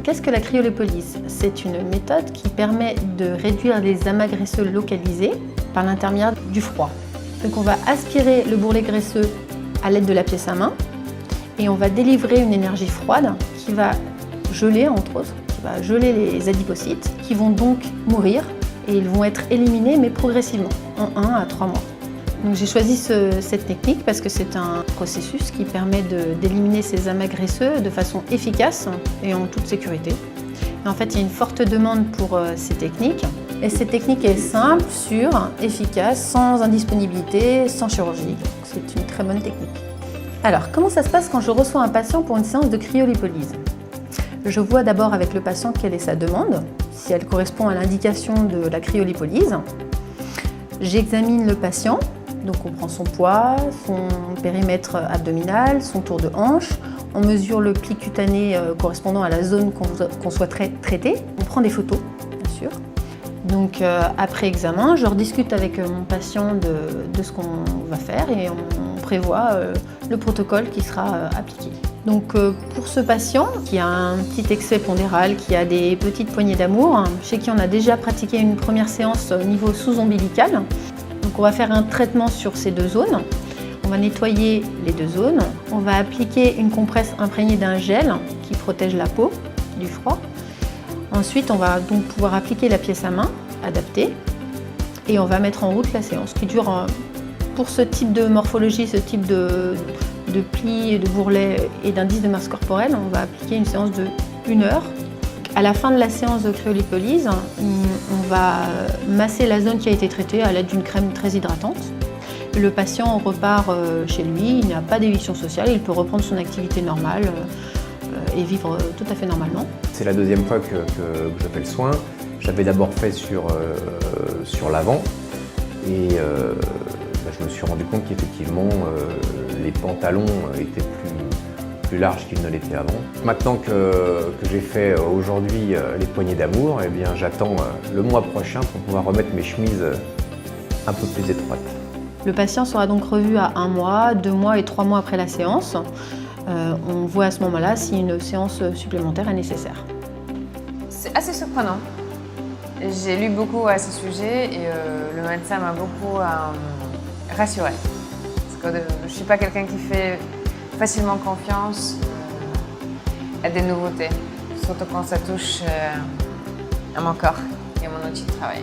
qu'est-ce que la cryolipolyse? C'est une méthode qui permet de réduire les amas graisseux localisés par l'intermédiaire du froid. Donc on va aspirer le bourrelet graisseux à l'aide de la pièce à main et on va délivrer une énergie froide qui va geler, entre autres, qui va geler les adipocytes qui vont donc mourir et ils vont être éliminés mais progressivement, en 1 à 3 mois. Donc j'ai choisi cette technique parce que c'est un processus qui permet d'éliminer ces amas graisseux de façon efficace et en toute sécurité. Et en fait, il y a une forte demande pour ces techniques. Et cette technique est simple, sûre, efficace, sans indisponibilité, sans chirurgie. C'est une très bonne technique. Alors, comment ça se passe quand je reçois un patient pour une séance de cryolipolyse? Je vois d'abord avec le patient quelle est sa demande, si elle correspond à l'indication de la cryolipolyse. J'examine le patient. Donc on prend son poids, son périmètre abdominal, son tour de hanche, on mesure le pli cutané correspondant à la zone qu'on souhaiterait traiter. On prend des photos, bien sûr. Donc après examen, je rediscute avec mon patient de ce qu'on va faire et on prévoit le protocole qui sera appliqué. Donc pour ce patient qui a un petit excès pondéral, qui a des petites poignées d'amour, chez qui on a déjà pratiqué une première séance au niveau sous-ombilical, donc on va faire un traitement sur ces 2 zones. On va nettoyer les 2 zones. On va appliquer une compresse imprégnée d'un gel qui protège la peau du froid. Ensuite, on va donc pouvoir appliquer la pièce à main adaptée et on va mettre en route la séance qui dure, pour ce type de morphologie, ce type de plis, de bourrelet et d'indice de masse corporelle, on va appliquer une séance de 1 heure. À la fin de la séance de cryolipolyse, on va masser la zone qui a été traitée à l'aide d'une crème très hydratante. Le patient repart chez lui, il n'a pas d'éviction sociale, il peut reprendre son activité normale et vivre tout à fait normalement. C'est la 2e fois que je fais le soin. J'avais d'abord fait sur l'avant et je me suis rendu compte qu'effectivement les pantalons étaient plus large qu'il ne l'était avant. Maintenant que j'ai fait aujourd'hui les poignées d'amour, eh bien j'attends le mois prochain pour pouvoir remettre mes chemises un peu plus étroites. Le patient sera donc revu à 1 mois, 2 mois et 3 mois après la séance. On voit à ce moment-là si une séance supplémentaire est nécessaire. C'est assez surprenant. J'ai lu beaucoup à ce sujet et le médecin m'a beaucoup rassurée. Parce que je ne suis pas quelqu'un qui fait facilement confiance à des nouveautés, surtout quand ça touche à mon corps et à mon outil de travail.